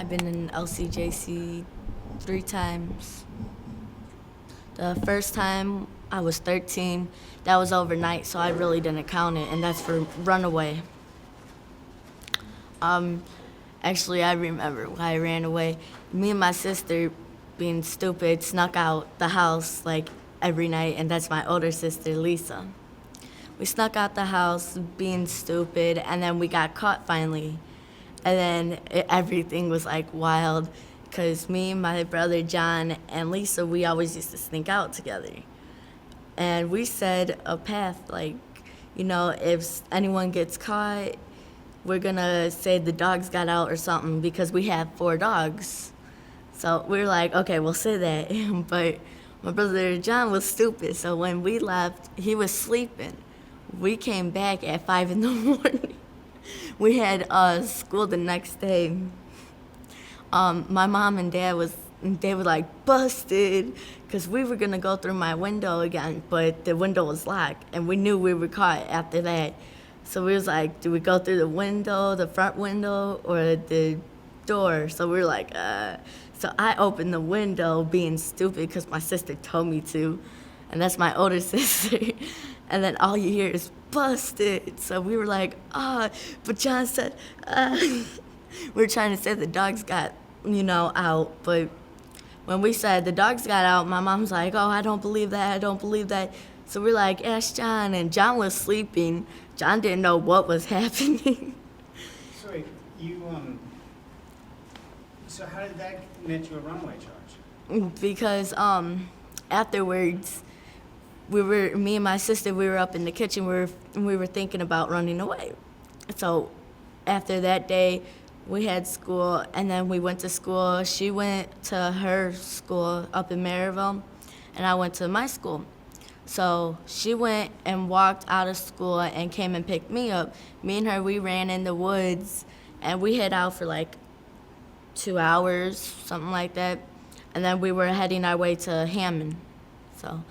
I've been in LCJC 3 times. The first time I was 13. That was overnight, so I really didn't count it, and that's for runaway. Actually, I remember why I ran away. Me and my sister, being stupid, snuck out the house like every night, and that's my older sister, Lisa. We snuck out the house being stupid, and then we got caught finally. And then everything was like wild, because me, my brother John, and Lisa, we always used to sneak out together. And we said a path, like, if anyone gets caught, we're gonna say the dogs got out or something, because we have 4 dogs. So we were like, okay, we'll say that. But my brother John was stupid, so when we left, he was sleeping. We came back at 5 in the morning. We had school the next day. My mom and dad they were like busted, because we were gonna go through my window again, but the window was locked, and we knew we were caught after that. So we was like, do we go through the window, the front window, or the door? So we were like, So I opened the window being stupid because my sister told me to, and that's my older sister. And then all you hear is busted. So we were like, but John said, we were trying to say the dogs got, out, but when we said the dogs got out, my mom's like, oh, I don't believe that, I don't believe that. So we're like, ask John, and John was sleeping. John didn't know what was happening. So so how did that net you a runaway charge? Because afterwards, me and my sister, we were up in the kitchen, we were thinking about running away. So after that day, we had school, and then we went to school. She went to her school up in Maryville, and I went to my school. So she went and walked out of school and came and picked me up. Me and her, we ran in the woods, and we hid out for like 2 hours, something like that. And then we were heading our way to Hammond. So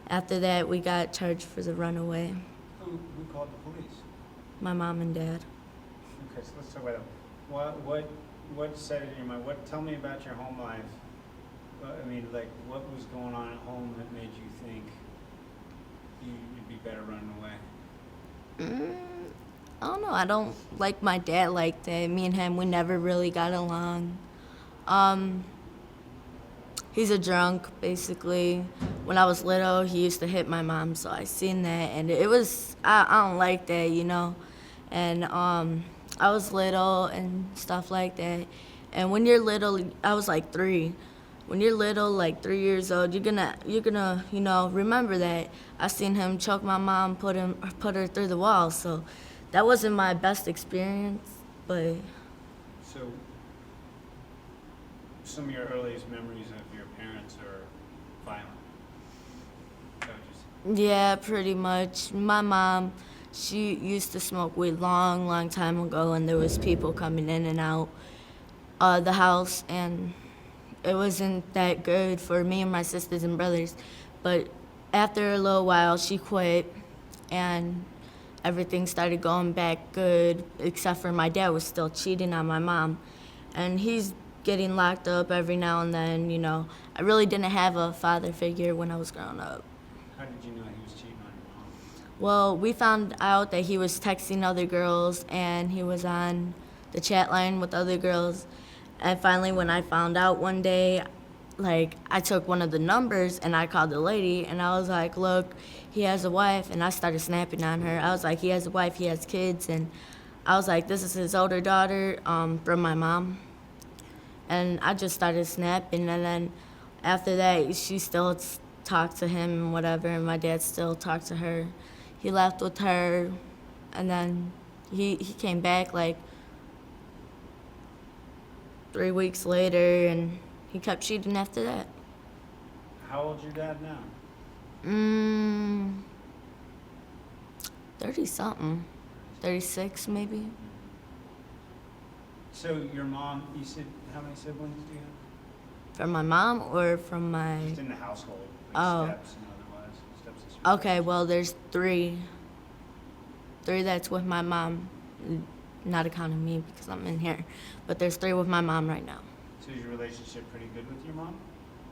after that, we got charged for the runaway. Who called the police? My mom and dad. Okay, so let's talk about that. What set it in your mind? Tell me about your home life. I mean, like, what was going on at home that made you think you'd be better running away? I don't know. I don't like my dad like that. Me and him, we never really got along. He's a drunk, basically. When I was little, he used to hit my mom, so I seen that, and it was, I don't like that, And I was little and stuff like that. And when you're little, I was like 3. When you're little, like 3 years old, you're gonna, remember that. I seen him choke my mom, put her through the wall. So that wasn't my best experience, but. So some of your earliest memories of your parents are violent. Is that what you said? Yeah, pretty much. My mom, she used to smoke weed long time ago, and there was people coming in and out the house, and it wasn't that good for me and my sisters and brothers. But after a little while, she quit, and everything started going back good, except for my dad was still cheating on my mom. And he's getting locked up every now and then, I really didn't have a father figure when I was growing up. How did you know he was cheating on your mom? Well, we found out that he was texting other girls, and he was on the chat line with other girls. And finally, when I found out one day, like, I took one of the numbers and I called the lady, and I was like, look, he has a wife, and I started snapping on her. I was like, he has a wife, he has kids, and I was like, this is his older daughter from my mom. And I just started snapping, and then after that, she still talked to him and whatever, and my dad still talked to her. He left with her, and then he came back like 3 weeks later, and he kept cheating after that. How old's your dad now? 30-something. 36 maybe. So your mom, you said, how many siblings do you have? From my mom or from my... Just in the household, Oh. steps and otherwise, stepsisters. Okay, well, there's 3. 3 that's with my mom. not accounting me because I'm in here. But there's 3 with my mom right now. So is your relationship pretty good with your mom?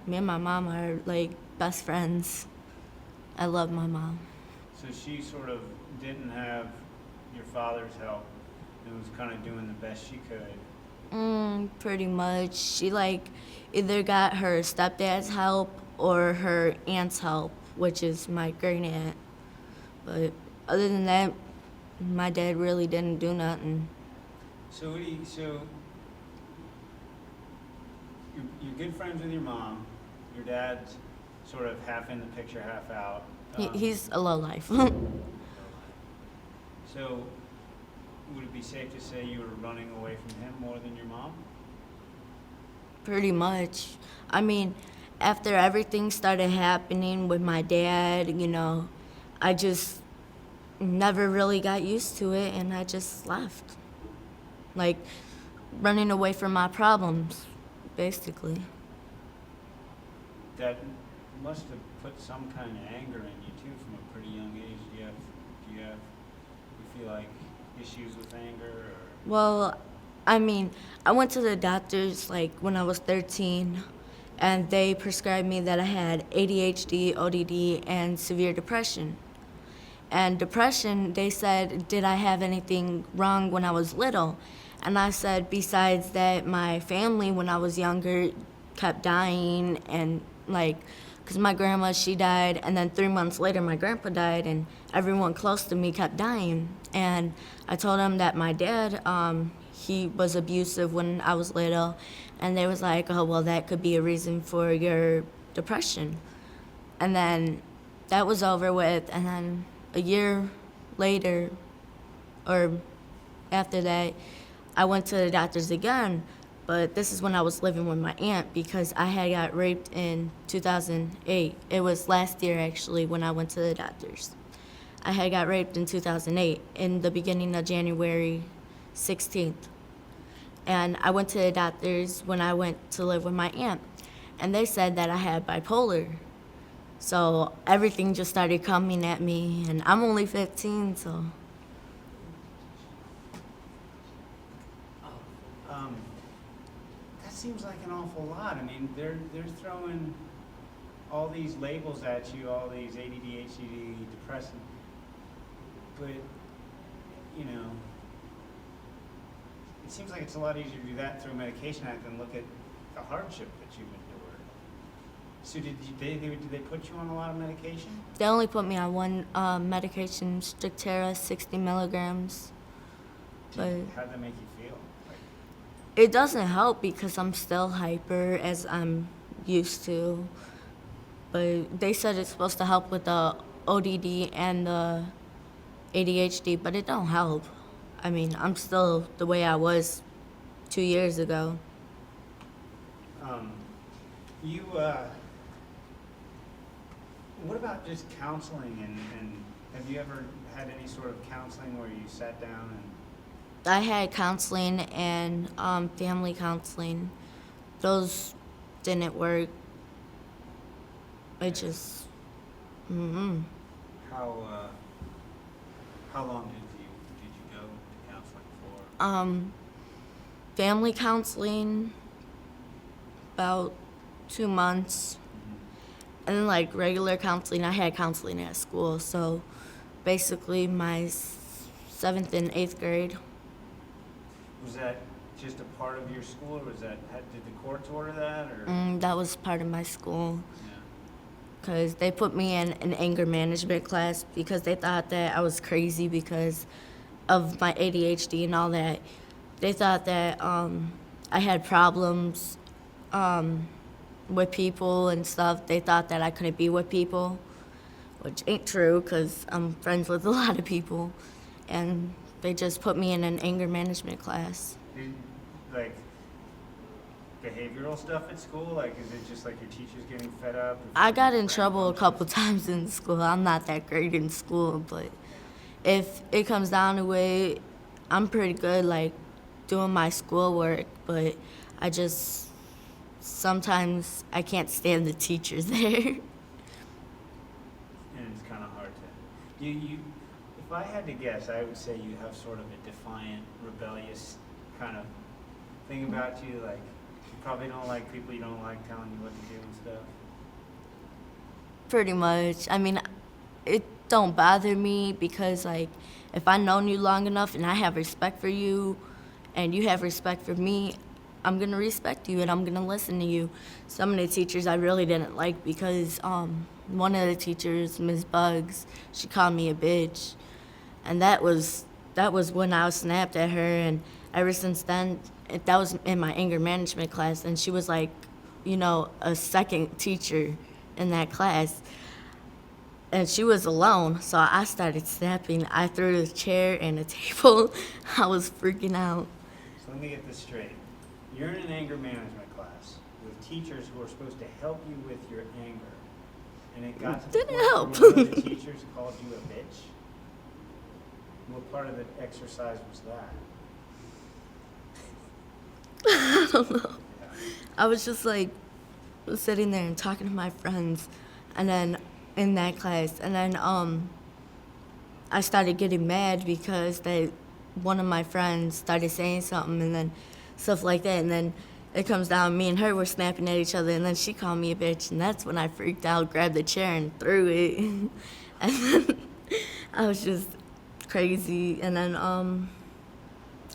Me and my mom are like best friends. I love my mom. So she sort of didn't have your father's help and was kind of doing the best she could. Pretty much. She like either got her stepdad's help or her aunt's help, which is my great aunt. But other than that, my dad really didn't do nothing. So you're good friends with your mom. Your dad's sort of half in the picture, half out. He's a lowlife. So would it be safe to say you were running away from him more than your mom? Pretty much. I mean, after everything started happening with my dad, I just never really got used to it and I just left. Like, running away from my problems, basically. That must have put some kind of anger in you too from a pretty young age. You feel like issues with anger or? Well, I mean, I went to the doctors like when I was 13 and they prescribed me that I had ADHD, ODD, and severe depression. And depression, they said, did I have anything wrong when I was little? And I said, besides that, my family when I was younger kept dying and because my grandma, she died, and then 3 months later my grandpa died, and everyone close to me kept dying. And I told them that my dad, he was abusive when I was little, and they was like, oh, well, that could be a reason for your depression. And then that was over with, and then a year later, or after that, I went to the doctors again, but this is when I was living with my aunt because I had got raped in 2008. It was last year, actually, when I went to the doctors. I had got raped in 2008, in the beginning of January 16th. And I went to the doctors when I went to live with my aunt, and they said that I had bipolar. So everything just started coming at me, and I'm only 15, so. That seems like an awful lot. I mean, they're throwing all these labels at you, all these ADD, HDD, depression, but it seems like it's a lot easier to do that through a medication act than look at the hardship that you've endured. So did they put you on a lot of medication? They only put me on one medication, Strictera, 60 milligrams. But How'd that make you feel? it doesn't help because I'm still hyper as I'm used to. But they said it's supposed to help with the ODD and the ADHD, but it don't help. I mean, I'm still the way I was 2 years ago. What about just counseling and have you ever had any sort of counseling where you sat down and? I had counseling and family counseling. Those didn't work. It just, How long did you go to counseling for? Family counseling, about 2 months. And then regular counseling, I had counseling at school. So basically my 7th and 8th grade. Was that just a part of your school, or did the courts order that, or? That was part of my school. Yeah. Because they put me in an anger management class because they thought that I was crazy because of my ADHD and all that. They thought that I had problems with people and stuff. They thought that I couldn't be with people, which ain't true because I'm friends with a lot of people. And they just put me in an anger management class. Behavioral stuff at school? Is it just your teachers getting fed up? I got in trouble a couple times in school. I'm not that great in school, but if it comes down to it, I'm pretty good, doing my schoolwork, but sometimes I can't stand the teachers there. And it's kind of hard to, If I had to guess, I would say you have sort of a defiant, rebellious kind of thing about you. Like, you probably don't like people you don't like telling you what to do and stuff. Pretty much. I mean, it don't bother me because, like, if I've known you long enough and I have respect for you and you have respect for me, I'm going to respect you and I'm going to listen to you. Some of the teachers I really didn't like because one of the teachers, Ms. Bugs, she called me a bitch. And that was when I snapped at her. And ever since then, that was in my anger management class. And she was like, you know, a second teacher in that class. And she was alone, so I started snapping. I threw the chair and the table. I was freaking out. So let me get this straight. You're in an anger management class with teachers who are supposed to help you with your anger. And it got to the Didn't point help. where one of the teachers called you a bitch. What part of the exercise was that? I don't know. Yeah. I was just like sitting there and talking to my friends, and then in that class, and then I started getting mad because one of my friends started saying something, and then stuff like that, and then it comes down, me and her were snapping at each other, and then she called me a bitch, and that's when I freaked out, grabbed the chair and threw it, and then I was just crazy. And then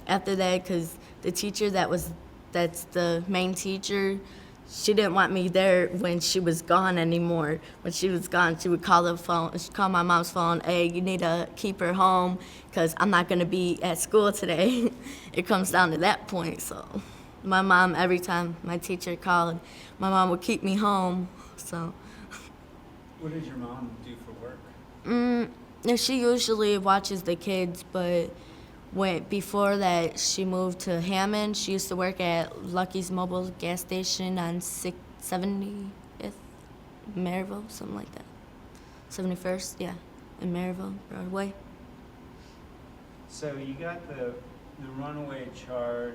after that, because the teacher that's the main teacher, she didn't want me there when she was gone anymore. When she was gone, she would call my mom's phone, hey, you need to keep her home because I'm not going to be at school today. It comes down to that point. So my mom, every time my teacher called, my mom would keep me home. So What did your mom do for work? she usually watches the kids, but before that, she moved to Hammond. She used to work at Lucky's Mobile gas station on 70th, Maryville, something like that. 71st, yeah, in Maryville, Broadway. So you got the runaway charge.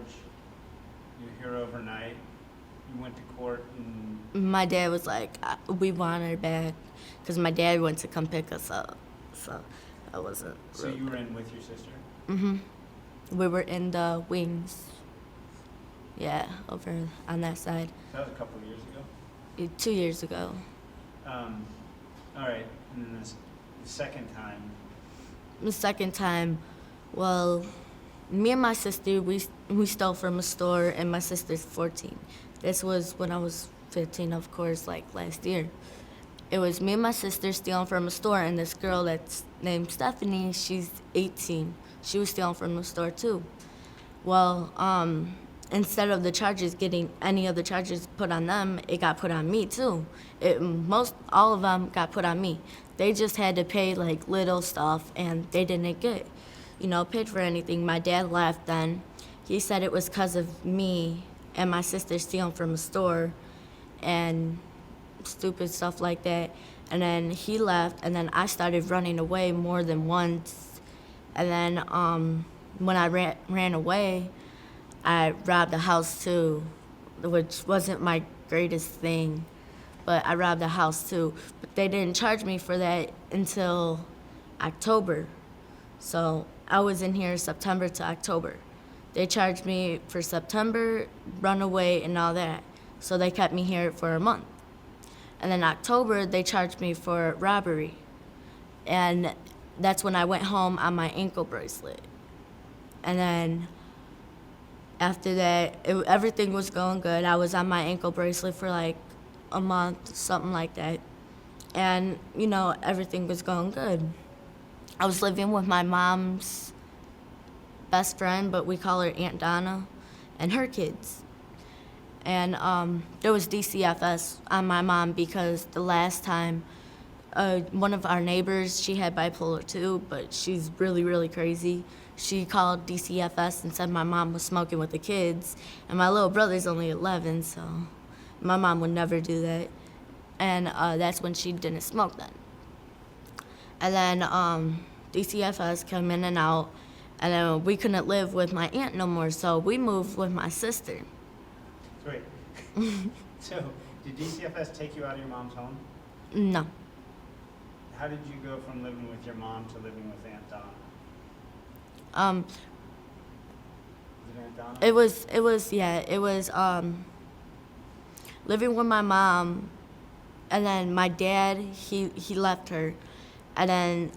You're here overnight. You went to court and My dad was like, we want her back, because my dad went to come pick us up, so I wasn't. so you were in with your sister? Mm-hmm. We were in the wings. Yeah, over on that side. That was a couple of years ago? 2 years ago. All right, and then the second time. The second time, well, me and my sister, we stole from a store, and my sister's 14. This was when I was 15, of course, like last year. It was me and my sister stealing from a store, and this girl that's named Stephanie, she's 18. She was stealing from the store too. Well, instead of the charges getting any of the charges put on them, it got put on me too. All of them got put on me. They just had to pay like little stuff, and they didn't get, paid for anything. My dad left then. He said it was because of me and my sister stealing from a store, and stupid stuff like that. And then he left, and then I started running away more than once. And then when I ran away, I robbed a house too, which wasn't my greatest thing, but I robbed a house too. But they didn't charge me for that until October. So I was in here September to October. They charged me for September, runaway, and all that. So they kept me here for a month. And then October, they charged me for robbery. And that's when I went home on my ankle bracelet. And then after that, everything was going good. I was on my ankle bracelet for like a month, something like that. And, everything was going good. I was living with my mom's best friend, but we call her Aunt Donna, and her kids. And there was DCFS on my mom because the last time, one of our neighbors, she had bipolar too, but she's really, really crazy. She called DCFS and said my mom was smoking with the kids, and my little brother's only 11, so my mom would never do that. And that's when she didn't smoke then. And then DCFS came in and out, and then we couldn't live with my aunt no more, so we moved with my sister. Wait. So, did DCFS take you out of your mom's home? No. How did you go from living with your mom to living with Aunt Donna? Was it McDonald's? It was living with my mom, and then my dad, he left her, and then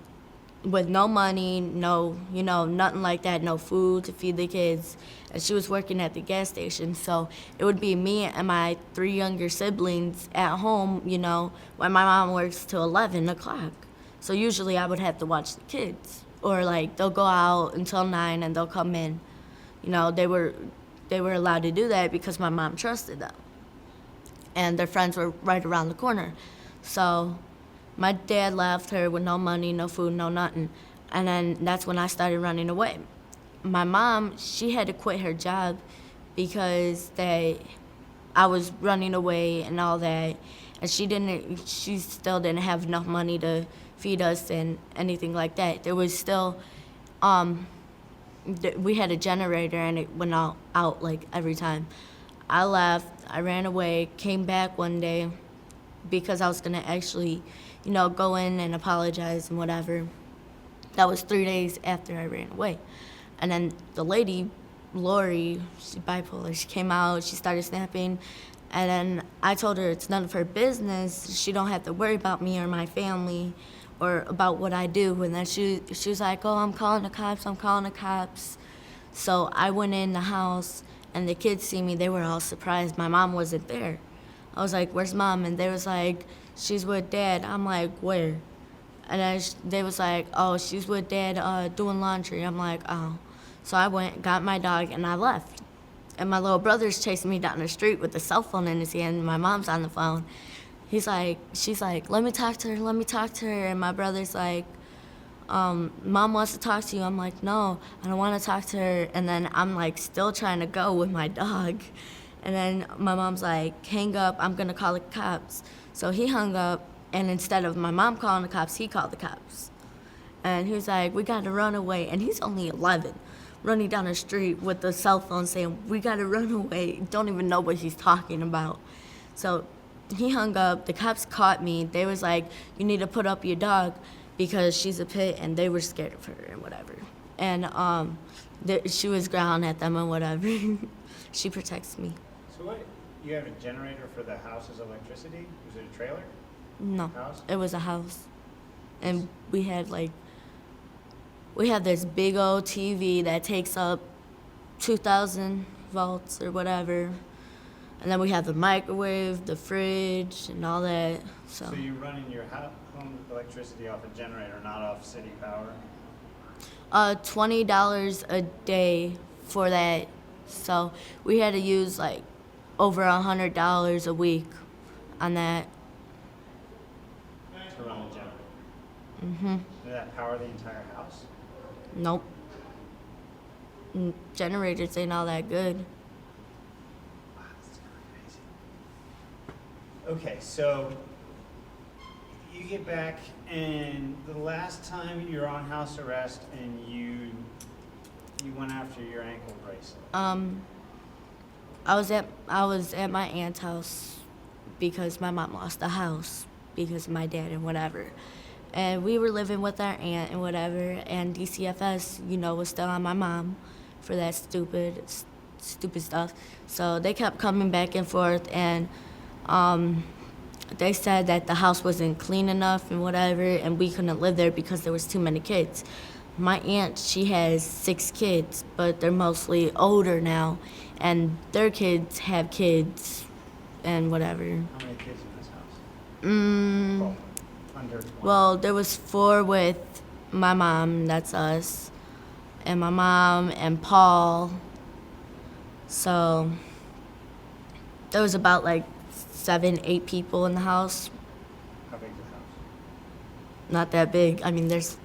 with no money, no, nothing like that, no food to feed the kids, and she was working at the gas station, so it would be me and my 3 younger siblings at home, when my mom works till 11 o'clock. So usually I would have to watch the kids, or like they'll go out until 9 and they'll come in. They were allowed to do that because my mom trusted them, and their friends were right around the corner. So my dad left her with no money, no food, no nothing. And then that's when I started running away. My mom, she had to quit her job because I was running away and all that. And she still didn't have enough money to feed us and anything like that. There was still, we had a generator and it went out like every time. I left, I ran away, came back one day because I was gonna actually, go in and apologize and whatever. That was 3 days after I ran away. And then the lady, Lori, she's bipolar, she came out, she started snapping, and then I told her it's none of her business. She don't have to worry about me or my family or about what I do. And then she was like, oh, I'm calling the cops. So I went in the house, and the kids see me, they were all surprised. My mom wasn't there. I was like, where's Mom? And they was like, she's with Dad. I'm like, where? And then they was like, oh, she's with Dad doing laundry. I'm like, oh. So I went, got my dog, and I left. And my little brother's chasing me down the street with a cell phone in his hand, and my mom's on the phone. She's like, let me talk to her. And my brother's like, Mom wants to talk to you. I'm like, no, I don't want to talk to her. And then I'm like still trying to go with my dog. And then my mom's like, hang up, I'm going to call the cops. So he hung up, and instead of my mom calling the cops, he called the cops. And he was like, we got to run away. And he's only 11, running down the street with the cell phone saying, we got to run away. Don't even know what he's talking about. So he hung up, the cops caught me. They was like, you need to put up your dog because she's a pit, and they were scared of her and whatever. And she was growling at them and whatever. She protects me. So what, you have a generator for the house's electricity? Was it a trailer? No, House? it was a house. And we had this big old TV that takes up 2,000 volts or whatever. And then we have the microwave, the fridge, and all that. So you're running your home electricity off a generator, not off city power? $20 a day for that. So we had to use like over $100 a week on that. To run a generator? Mm-hmm. Did that power the entire house? Nope. Generators ain't all that good. Wow, that's kind of crazy. Okay, so you get back, and the last time you were on house arrest, and you went after your ankle bracelet. I was at my aunt's house because my mom lost the house because of my dad and whatever. And we were living with our aunt and whatever, and DCFS, was still on my mom for that stupid stuff. So they kept coming back and forth, and they said that the house wasn't clean enough and whatever, and we couldn't live there because there was too many kids. My aunt, she has 6 kids, but they're mostly older now, and their kids have kids and whatever. How many kids in this house? 12. Under 20. Well, there was 4 with my mom, that's us, and my mom and Paul. So there was about like 7, 8 people in the house. How big is the house? Not that big. I mean, there's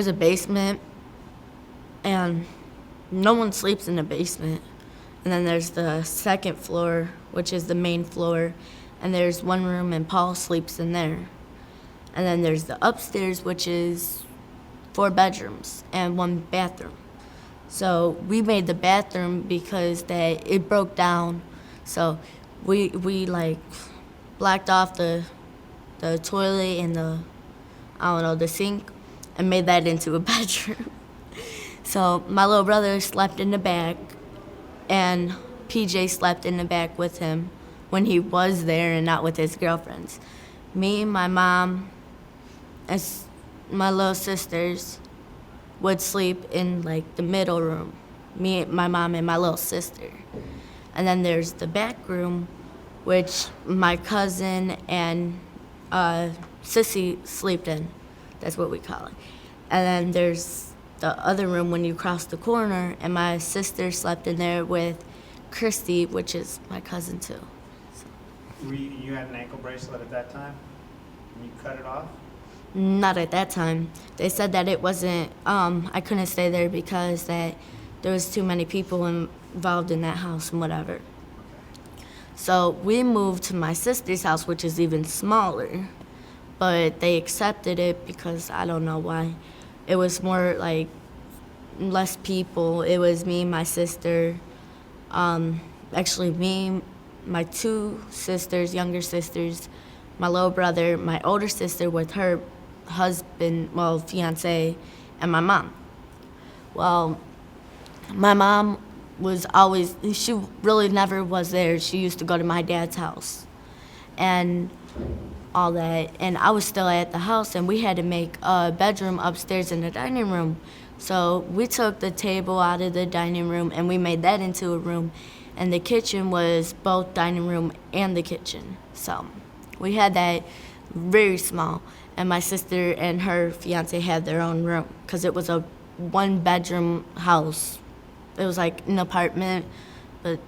a basement, and no one sleeps in the basement. And then there's the second floor, which is the main floor, and there's one room, and Paul sleeps in there. And then there's the upstairs, which is 4 bedrooms and 1 bathroom. So we made the bathroom because it broke down. So we like blacked off the toilet and the sink and made that into a bedroom. So my little brother slept in the back, and PJ slept in the back with him when he was there and not with his girlfriends. Me, my mom, and my little sisters would sleep in like the middle room. Me, my mom, and my little sister. And then there's the back room, which my cousin and Sissy slept in. That's what we call it. And then there's the other room when you cross the corner, and my sister slept in there with Christy, which is my cousin too. You had an ankle bracelet at that time? And you cut it off? Not at that time. They said that it wasn't, I couldn't stay there because that there was too many people involved in that house and whatever. Okay. So we moved to my sister's house, which is even smaller, but they accepted it because I don't know why. It was more like less people. It was me, my sister, actually me, my two sisters, younger sisters, my little brother, my older sister with her husband, well, fiance, and my mom. Well, my mom was always, she really never was there. She used to go to my dad's house and all that. And I was still at the house, and we had to make a bedroom upstairs in the dining room. So we took the table out of the dining room and we made that into a room. And the kitchen was both dining room and the kitchen. So we had that very small. And my sister and her fiance had their own room because it was a one-bedroom house. It was like an apartment, but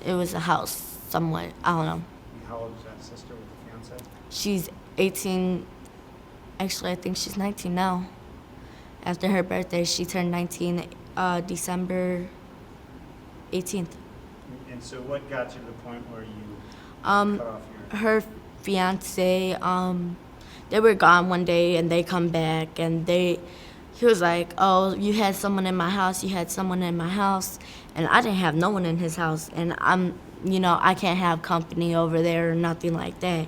it was a house somewhat. I don't know. How old is that sister with the fiance? She's 18. Actually, I think she's 19 now. After her birthday, she turned 19 December 18th. And so what got you to the point where you cut off your... Her fiance, they were gone one day and they come back and he was like, oh, you had someone in my house, you had someone in my house, and I didn't have no one in his house, and I can't have company over there or nothing like that.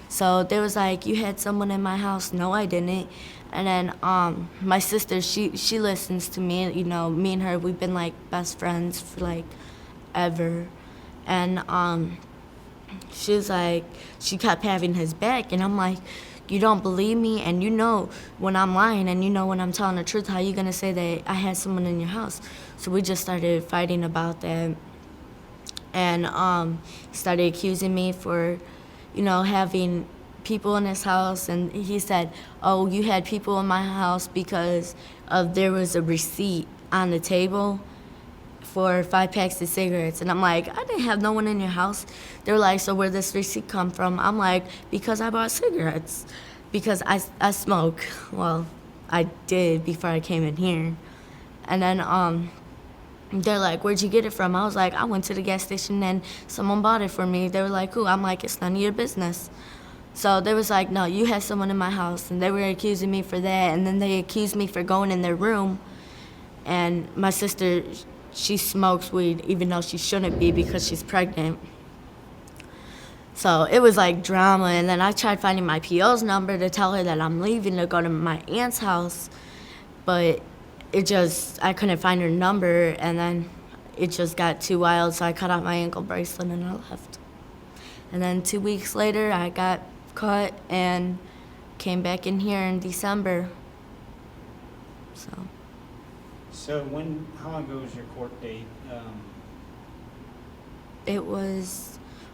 So they was like, you had someone in my house? No, I didn't. And then my sister, she listens to me, me and her, we've been like best friends for like ever. And she was like, she kept having his back, and I'm like, you don't believe me, and you know when I'm lying, and you know when I'm telling the truth, how you gonna say that I had someone in your house? So we just started fighting about that, and started accusing me for, having people in his house, and he said, oh, you had people in my house because there was a receipt on the table for 5 packs of cigarettes. And I'm like, I didn't have no one in your house. They were like, so where this receipt come from? I'm like, because I bought cigarettes. Because I smoke. Well, I did before I came in here. And then they're like, where'd you get it from? I was like, I went to the gas station and someone bought it for me. They were like, who? I'm like, it's none of your business. So they was like, no, you had someone in my house. And they were accusing me for that. And then they accused me for going in their room. And my sister, she smokes weed even though she shouldn't be because she's pregnant. So it was like drama, and then I tried finding my PO's number to tell her that I'm leaving to go to my aunt's house, but I couldn't find her number, and then it just got too wild, so I cut off my ankle bracelet and I left. And then 2 weeks later, I got caught and came back in here in December. So how long ago was your court date?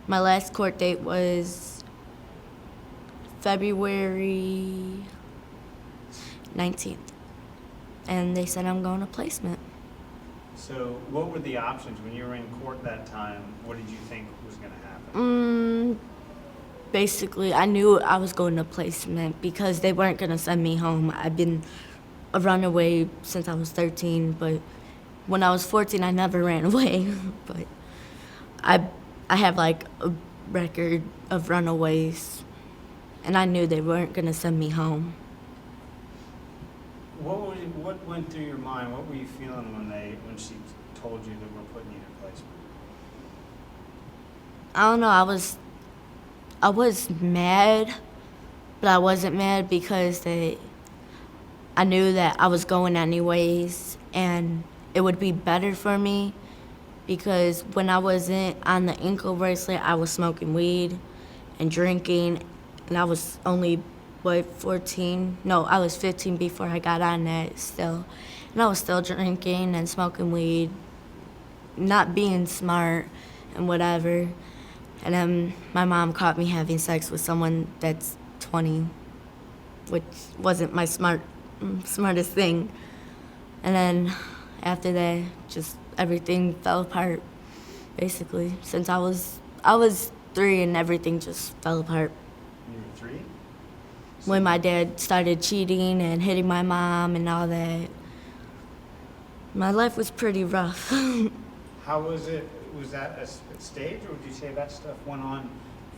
My last court date was February 19th. And they said I'm going to placement. So what were the options when you were in court that time? What did you think was going to happen? Basically, I knew I was going to placement because they weren't going to send me home. I've been a runaway since I was 13, but when I was 14, I never ran away. But I have like a record of runaways, and I knew they weren't gonna send me home. What went through your mind? What were you feeling when she told you that we're putting you in placement? I don't know. I was mad, but I wasn't mad because I knew that I was going anyways, and it would be better for me because when I wasn't on the ankle bracelet, I was smoking weed and drinking, and I was only, 14? No, I was 15 before I got on that still. And I was still drinking and smoking weed, not being smart and whatever. And then my mom caught me having sex with someone that's 20, which wasn't my smartest thing. And then after that, just everything fell apart, basically. Since I was 3 and everything just fell apart. You were 3? When my dad started cheating and hitting my mom and all that. My life was pretty rough. How was it? Was that a stage, or would you say that stuff went on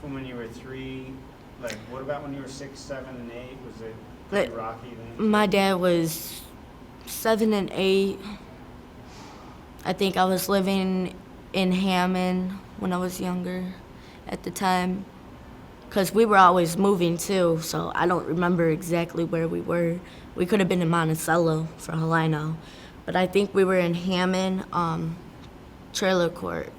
from when you were 3? Like, what about when you were 6, 7, and 8? Was it pretty rocky then? My dad was 7 and 8. I think I was living in Hammond when I was younger at the time. Because we were always moving too, so I don't remember exactly where we were. We could have been in Monticello, for all I know. But I think we were in Hammond, trailer court.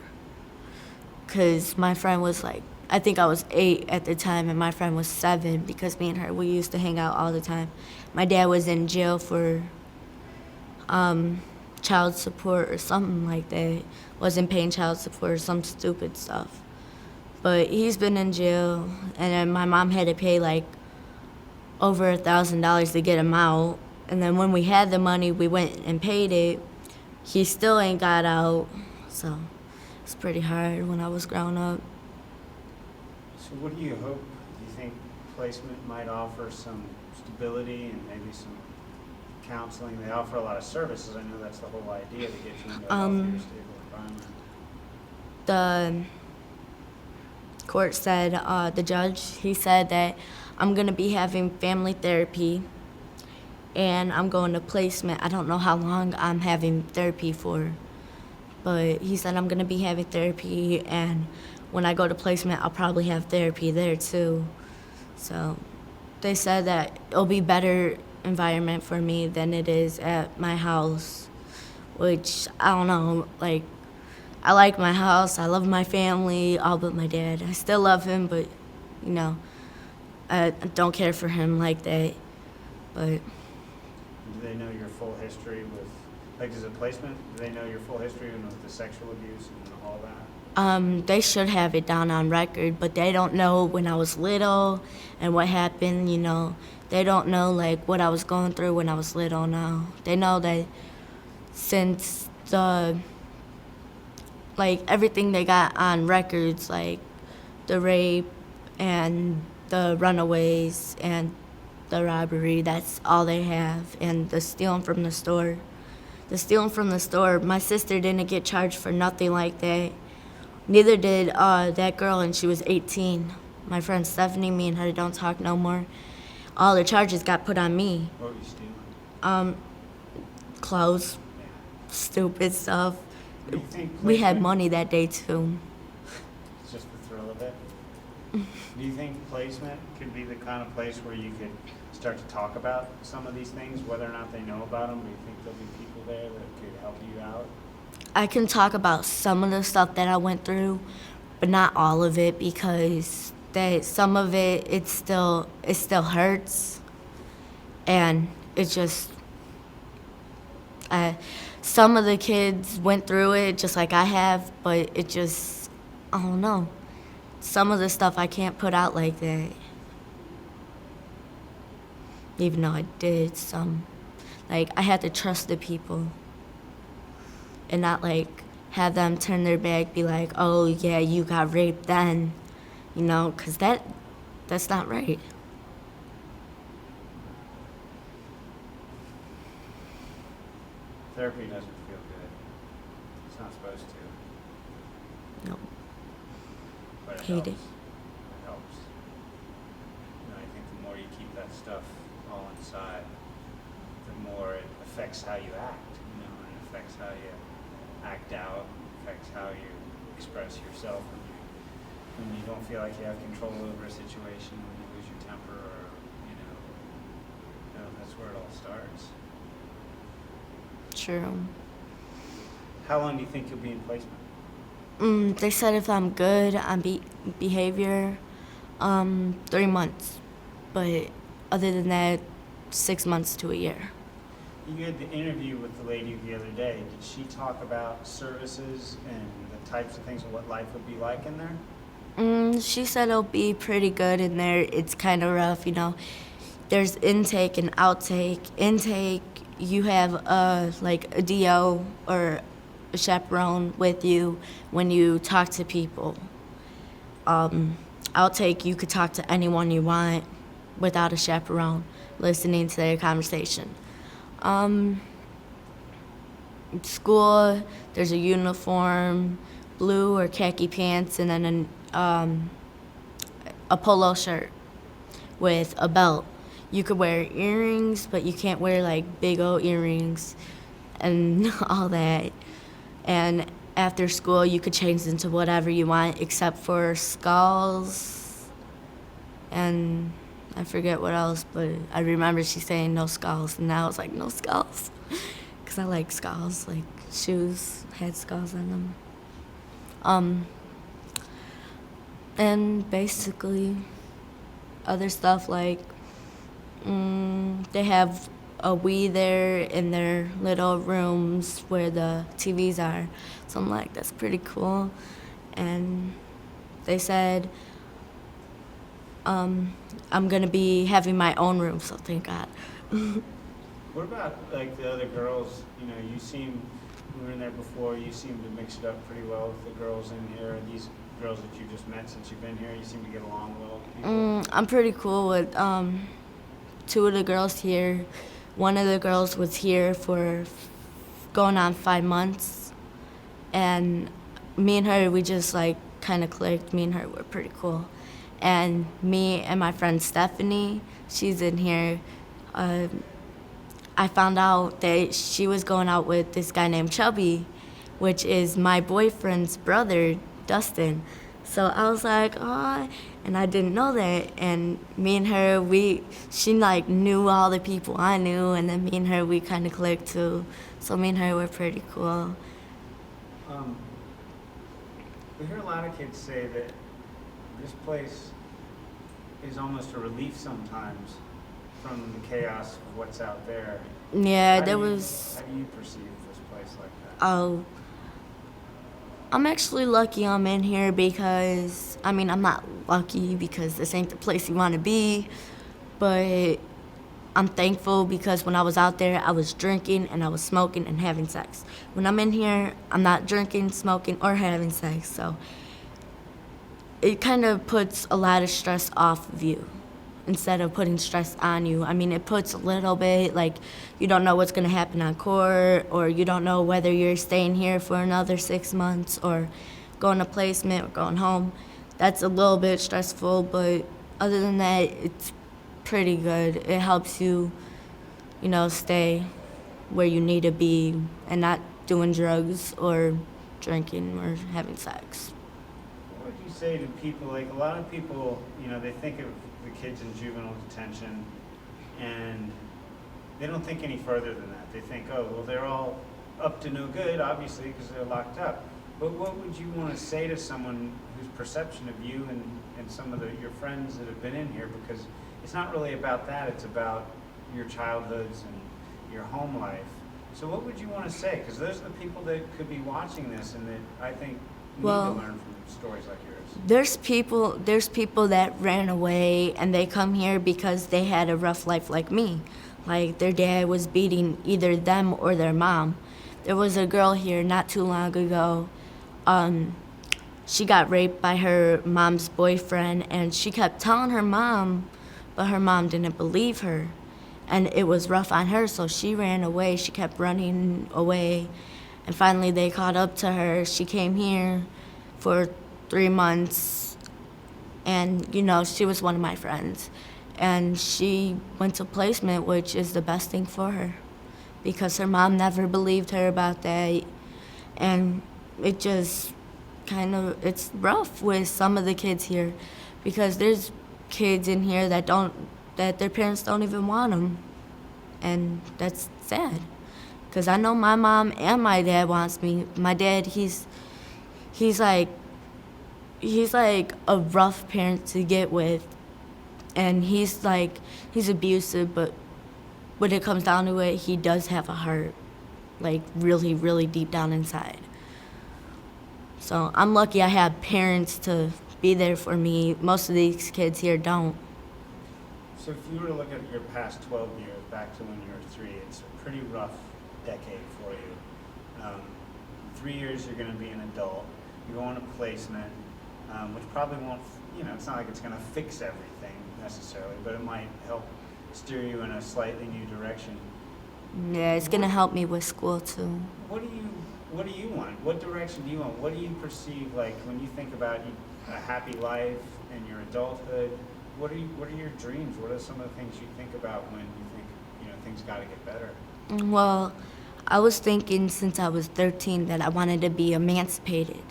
Because my friend was like, I think I was 8 at the time, and my friend was 7, because me and her, we used to hang out all the time. My dad was in jail for child support or something like that. Wasn't paying child support or some stupid stuff. But he's been in jail, and then my mom had to pay like over $1,000 to get him out. And then when we had the money, we went and paid it. He still ain't got out, so it's pretty hard when I was growing up. So what do you hope? Do you think placement might offer some stability and maybe some counseling? They offer a lot of services. I know that's the whole idea, to get you into a healthier, stable environment. The court said, the judge, he said that I'm going to be having family therapy and I'm going to placement. I don't know how long I'm having therapy for, but he said I'm going to be having therapy, and when I go to placement, I'll probably have therapy there too. So they said that it'll be better environment for me than it is at my house, which I don't know, like, I like my house, I love my family, all but my dad. I still love him, but, you know, I don't care for him like that. But Do they know your full history with, like, as a placement, do they know your full history and with the sexual abuse and all that? they should have it down on record, but they don't know when I was little and what happened, you know. They don't know, like, what I was going through when I was little now. They know that since everything they got on records, like the rape and the runaways and the robbery, that's all they have, and the stealing from the store. The stealing from the store, my sister didn't get charged for nothing like that. Neither did that girl, and she was 18. My friend Stephanie, me and her don't talk no more. All the charges got put on me. What were you stealing? Clothes, Yeah. stupid stuff. Do you think We had placement- money that day too. It's just the thrill of it. Do you think placement could be the kind of place where you could start to talk about some of these things, whether or not they know about them? Do you think there'll be people there that could help you out? I can talk about some of the stuff that I went through, but not all of it, because some of it, it still hurts, and it just some of the kids went through it just like I have, but it just, I don't know. Some of the stuff I can't put out like that, even though I did some. Like, I had to trust the people and not, like, have them turn their back, be like, oh, yeah, you got raped then, you know, because that's not right. Therapy doesn't feel good. It's not supposed to, No. but it Hate helps. it. It helps. And I think the more you keep that stuff all inside, the more it affects how you act, you know, and it affects how you act out, affects how you express yourself when you don't feel like you have control over a situation, when you lose your temper, or, you know, that's where it all starts. True. How long do you think you'll be in placement? They said if I'm good on behavior, 3 months. But other than that, 6 months to a year. You had the interview with the lady the other day. Did she talk about services and the types of things and what life would be like in there? She said it'll be pretty good in there. It's kind of rough, you know. There's intake and outtake. Intake, you have like a DO or a chaperone with you when you talk to people. Outtake, you could talk to anyone you want without a chaperone, listening to their conversation. School, there's a uniform, blue or khaki pants, and then a polo shirt with a belt. You could wear earrings, but you can't wear like big old earrings and all that. And after school, you could change into whatever you want except for skulls. And I forget what else, but I remember she saying no skulls, and I was like, no skulls. Because I like skulls, like shoes had skulls on them. And basically, other stuff like they have a Wii there in their little rooms where the TVs are. So I'm like, that's pretty cool. And they said I'm gonna be having my own room, so thank God. What about like the other girls? You know, we were in there before, you seem to mix it up pretty well with the girls in here. And these girls that you just met since you've been here, you seem to get along well with people. I'm pretty cool with two of the girls here. One of the girls was here for going on 5 months, and me and her, we just like kind of clicked. Me and her were pretty cool. And me and my friend Stephanie, she's in here. I found out that she was going out with this guy named Chubby, which is my boyfriend's brother, Dustin. So I was like, oh, and I didn't know that. And me and her, she like knew all the people I knew, and then me and her, we kind of clicked too. So me and her were pretty cool. We hear a lot of kids say that this place is almost a relief sometimes from the chaos of what's out there. Yeah, How there do you was. perceive this place like that? Oh, I'm actually lucky I'm in here because, I mean, I'm not lucky because this ain't the place you want to be, but I'm thankful because when I was out there, I was drinking and I was smoking and having sex. When I'm in here, I'm not drinking, smoking, or having sex, so it kind of puts a lot of stress off of you instead of putting stress on you. I mean, it puts a little bit, like, you don't know what's going to happen on court, or you don't know whether you're staying here for another 6 months or going to placement or going home. That's a little bit stressful, but other than that, it's pretty good. It helps you, you know, stay where you need to be and not doing drugs or drinking or having sex. What would you say to people, like a lot of people, you know, they think of the kids in juvenile detention and they don't think any further than that. They think, oh, well, they're all up to no good, obviously, because they're locked up. But what would you want to say to someone whose perception of you and some of your friends that have been in here? Because it's not really about that, it's about your childhoods and your home life. So what would you want to say? Because those are the people that could be watching this and that I think need to learn from stories like yours. There's people that ran away and they come here because they had a rough life like me. Like their dad was beating either them or their mom. There was a girl here not too long ago. She got raped by her mom's boyfriend and she kept telling her mom, but her mom didn't believe her. And it was rough on her, so she ran away. She kept running away. And finally they caught up to her. She came here for 3 months. And, you know, she was one of my friends. And she went to placement, which is the best thing for her. Because her mom never believed her about that. And it just it's rough with some of the kids here. Because there's kids in here that their parents don't even want them. and that's sad. Because I know my mom and my dad wants me. My dad, he's like a rough parent to get with, and he's abusive, but when it comes down to it, he does have a heart, like really, really deep down inside. So I'm lucky I have parents to be there for me. Most of these kids here don't. So if you were to look at your past 12 years, back to when you were 3, it's a pretty rough decade for you. 3 years you're going to be an adult. You go on a placement, which probably won't, it's not like it's going to fix everything necessarily, but it might help steer you in a slightly new direction. Yeah, it's going to help me with school too. What do you want? What direction do you want? What do you perceive, like, when you think about a happy life and your adulthood? What are your dreams? What are some of the things you think about when you think, things got to get better? Well, I was thinking since I was 13 that I wanted to be emancipated,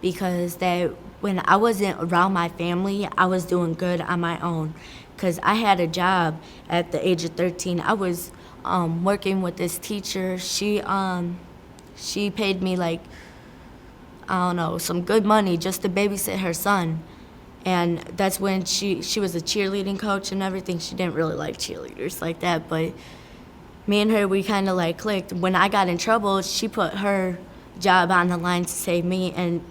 because that when I wasn't around my family, I was doing good on my own. Because I had a job at the age of 13. I was working with this teacher. She paid me like, I don't know, some good money just to babysit her son. And that's when she was a cheerleading coach and everything. She didn't really like cheerleaders like that, but me and her, we kind of like clicked. When I got in trouble, she put her job on the line to save me and,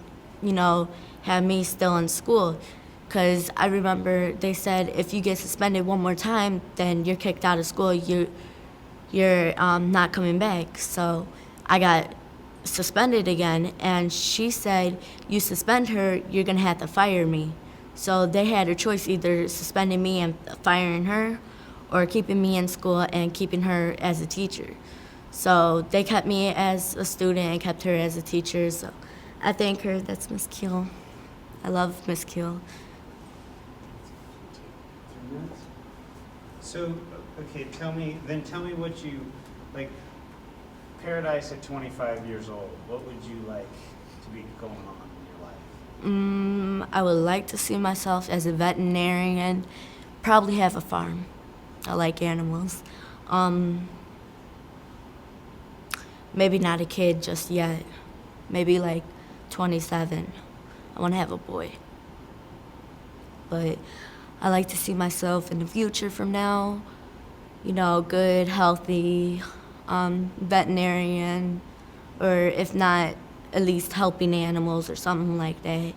have me still in school. Because I remember they said if you get suspended one more time, then you're kicked out of school. You're not coming back. So I got suspended again, and she said, you suspend her, you're going to have to fire me. So they had a choice, either suspending me and firing her, or keeping me in school and keeping her as a teacher. So they kept me as a student and kept her as a teacher. So I thank her. That's Miss Keel. I love Miss Keel. So, okay, tell me what you, like, Paradise at 25 years old, what would you like to be going on in your life? I would like to see myself as a veterinarian, probably have a farm. I like animals. Maybe not a kid just yet. Maybe like 27. I want to have a boy. But I like to see myself in the future from now, good, healthy, veterinarian, or if not, at least helping animals or something like that,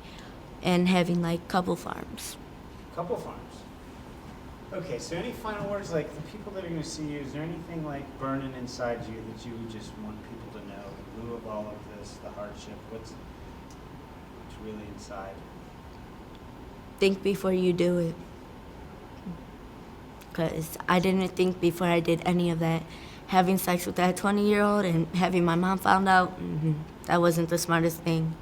and having like couple farms. Couple farms. Okay, so any final words, like the people that are going to see you, is there anything like burning inside you that you would just want people to know in lieu of all of this, the hardship, what's really inside? Think before you do it. Because I didn't think before I did any of that. Having sex with that 20-year-old and having my mom found out, that wasn't the smartest thing.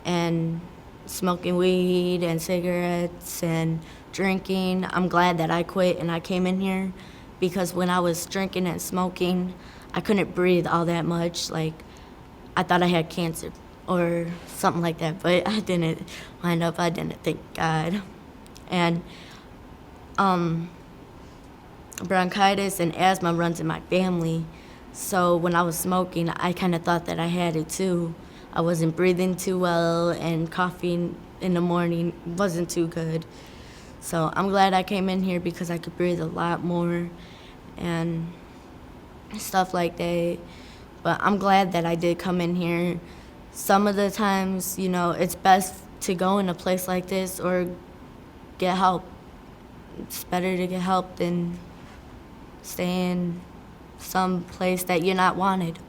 And smoking weed and cigarettes and drinking, I'm glad that I quit and I came in here, because when I was drinking and smoking, I couldn't breathe all that much. Like, I thought I had cancer or something like that, but I didn't wind up, I didn't, thank God. And bronchitis and asthma runs in my family. So when I was smoking, I kind of thought that I had it too. I wasn't breathing too well, and coughing in the morning wasn't too good. So I'm glad I came in here because I could breathe a lot more and stuff like that. But I'm glad that I did come in here. Some of the times, it's best to go in a place like this or get help. It's better to get help than stay in some place that you're not wanted.